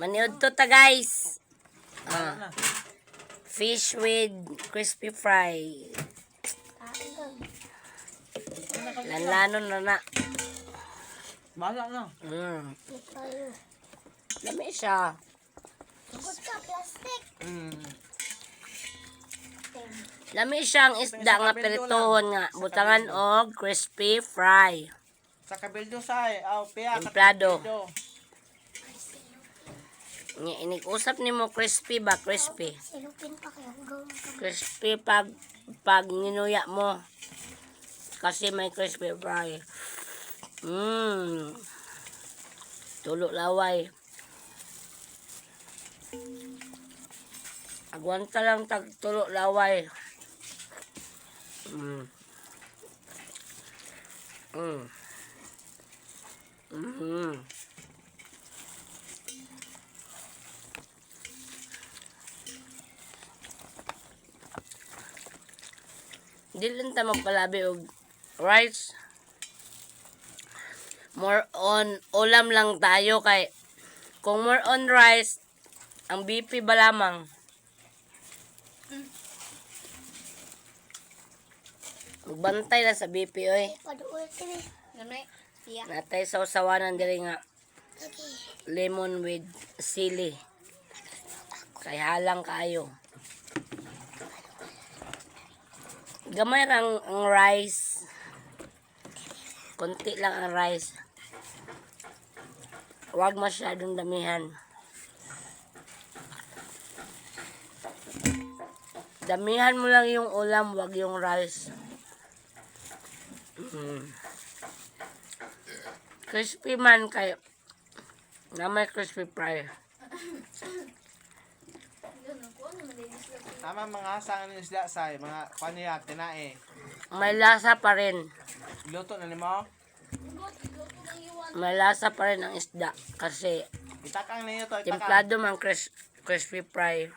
Maniod to ta guys. Fish with crispy fry. Lanlanon na. Bala na. Lami siya. Plastic. Lami siyang isda nga piritohon nga. Butangan og crispy fry. Sa kabildo say, piya. Templado. Inig-usap ni mo crispy ba? Crispy. Silupin pa kayo. Crispy pag ninuya mo. Kasi may crispy fry. Tulo laway. Agwanta lang tag tulo laway. Di lang ta magpalabi og rice. More on ulam lang tayo kay kung more on rice ang BP ba lamang. Magbantay na sa BP oy. Paduol kini. Natay sa usawanan diri nga Okay. lemon with sili. Kay halang kaayo. Gamay lang ang rice. Konti lang ang rice. Huwag masyadong damihan. Damihan mo lang yung ulam, huwag yung rice. Crispy man kay na may crispy fry. Tama mga asang ng isda say, mga paniyak, tinae. May lasa pa rin. Luto na nimo. May lasa pa rin ang isda kasi Itakang ninyo to, itakang. templado man crispy fry.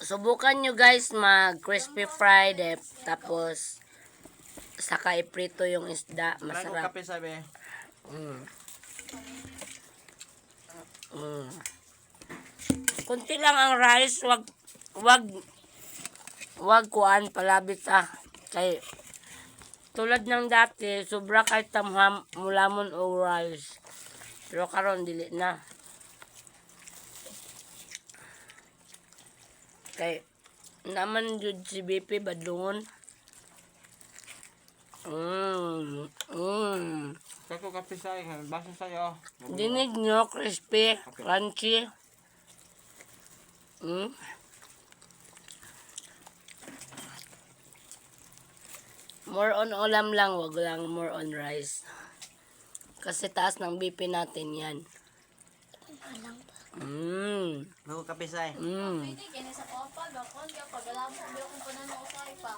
Subukan nyo guys mag crispy fried tapos saka iprito yung isda, Masarap. masarap. Kape sabi. Kunti lang ang rice, wag kuan palabit kay tulad ng dati sobra kay tamham mulamon o rice. Pero karon dili na. Kay naman jud si BP badlungon. Kako kape say, baso sayo. Dinig nyo, crispy, crunchy. More on ulam lang, wag lang more on rice. Kasi taas ng BP natin yan. Kako kape say. Pwede kini sa kopa, gakon kaya pag alam mo biyo kung panano ko kay pa.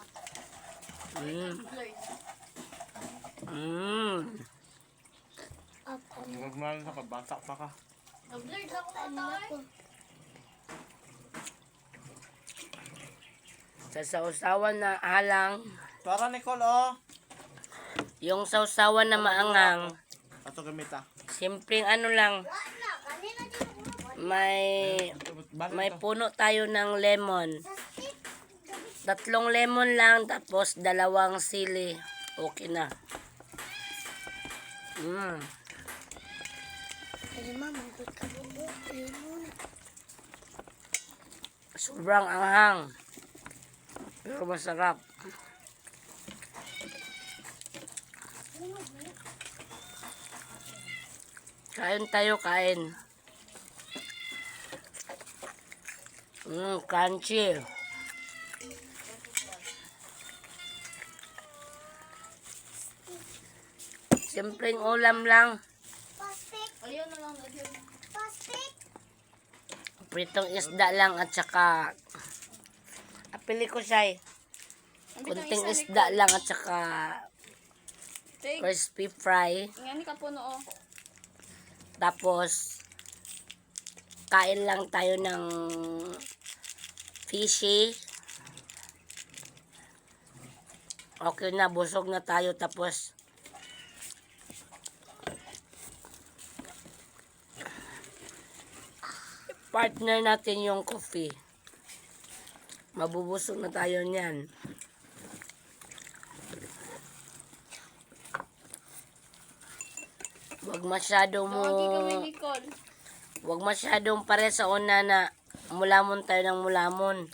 Nagmahal sa kabata pa ka. Nag-blurred ako atay. Sa sausawan na halang, Tara Nicole oh. yung sausawan na maangang, Ato gamita. simpleng ano lang, may puno tayo ng lemon. 3 lemon lang, tapos 2 sili. Okay na. Ay, mama, good ka bubo. Lemon. Sobrang anghang. Pero masarap. Kain tayo, kain. Crunchy. Simpleng ulam lang. Plastic. Ayun na lang nagyan. Plastic. Pritong isda lang at saka apili ko siya eh. Kunting isda lang at saka Take. crispy fry. Ngani ka puno oh. Tapos kain lang tayo ng fishy. Okay na, busog na tayo. Tapos partner natin yung coffee. Mabubusog na tayo niyan. Wag masyadong Tawagin kami Nicole. Wag masyadong pare sa una na mulamon tayo ng mulamon.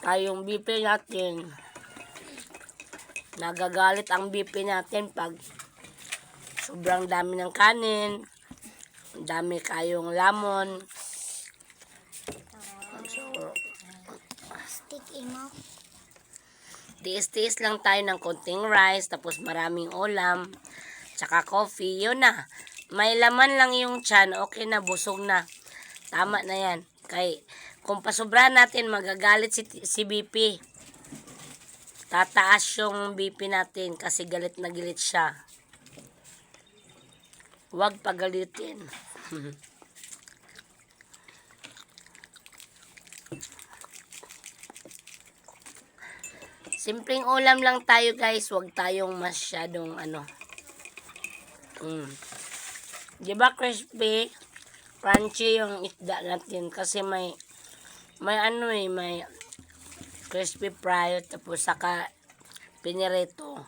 Tayong BP natin. Nagagalit ang BP natin pag sobrang dami ng kanin. Dami kayong lamon. So, Stick imo. tiis-tiis lang tayo ng konting rice, tapos maraming ulam, tsaka coffee, yun na. May laman lang yung tiyan, okay na, busog na. Tama na yan. Kay, kung pasobra natin, magagalit si BP. Tataas yung BP natin kasi galit na galit siya. Huwag pagalitin. Simpleng ulam lang tayo guys, huwag tayong masyadong Di ba crispy? Crunchy yung isda natin kasi may crispy fry tapos saka pinirito.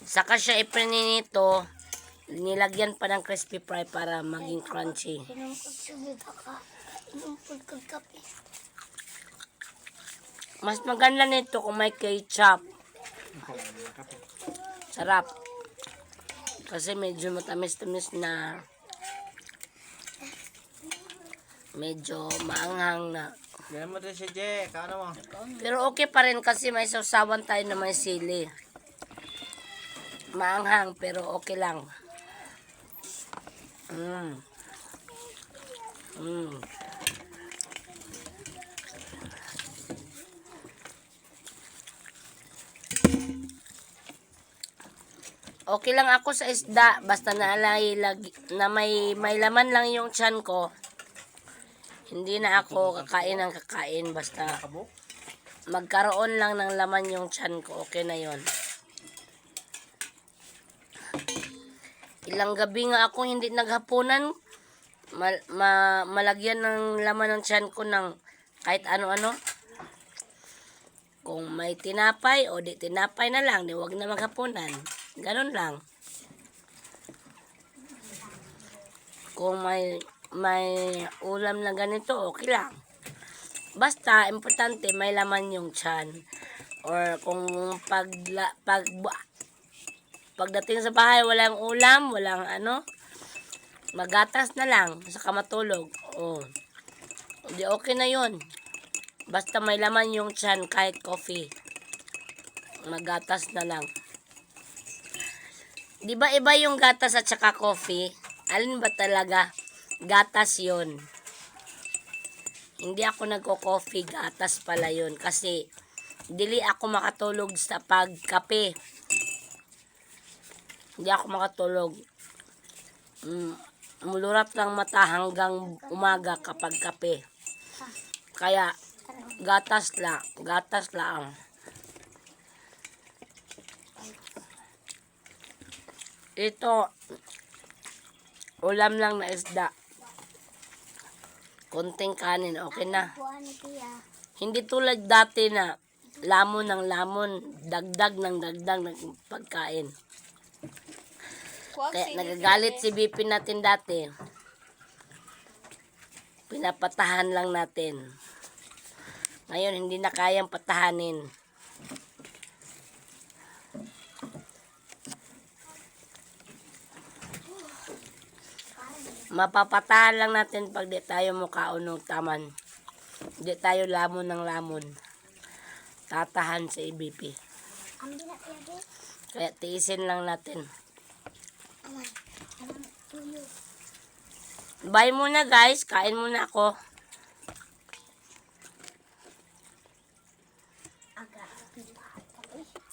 Saka siya iprinito, nilagyan pa ng crispy fry para maging crunchy. Inumpod subid ka. Inumpod kag kape. Mas maganda nito kung may ketchup. Sarap. Kasi medyo matamis-tamis na. Medyo maanghang na. Ganyan mo din si Jay. Kaano mo? Pero okay pa rin kasi may sausawan tayo na may sili. Maanghang pero okay lang. Okay lang ako sa isda basta na may laman lang yung tiyan ko. Hindi na ako kakain ng kakain basta magkaroon lang ng laman yung tiyan ko. Okay na yon. Ilang gabi nga ako hindi naghapunan. Malagyan ng laman ng tiyan ko ng kahit ano-ano. Kung may tinapay o di tinapay na lang, di wag na maghapunan. Ganun lang. Kung may ulam na ganito, okay lang. Basta, importante, may laman yung tiyan. Or kung pagdating sa bahay, walang ulam, walang magatas na lang, saka matulog. Oh. Hindi okay na yun. Basta may laman yung tiyan, kahit coffee. Magatas na lang. Di ba iba yung gatas at saka coffee? Alin ba talaga? Gatas yun. Hindi ako nagko-coffee, gatas pala yun. Kasi, dili ako makatulog sa pagkape. Hindi ako makatulog. Mulurat lang mata hanggang umaga kapag kape. Kaya, gatas lang. Gatas lang. Ito, ulam lang na isda. Konting kanin, okay na. Kuha ni Tia. Hindi tulad dati na lamon ng lamon, dagdag ng pagkain. Kaya nagagalit si BP natin dati. Pinapatahan lang natin. Ngayon, hindi na kayang patahanin. Mapapatahan lang natin pag di tayo mukhaon ng taman. Di tayo lamon ng lamon. Tatahan sa EBP. Ambil na Tia. Kaya tiisin lang natin. Aman. Aman tuyo. Bye muna guys. Kain muna ako.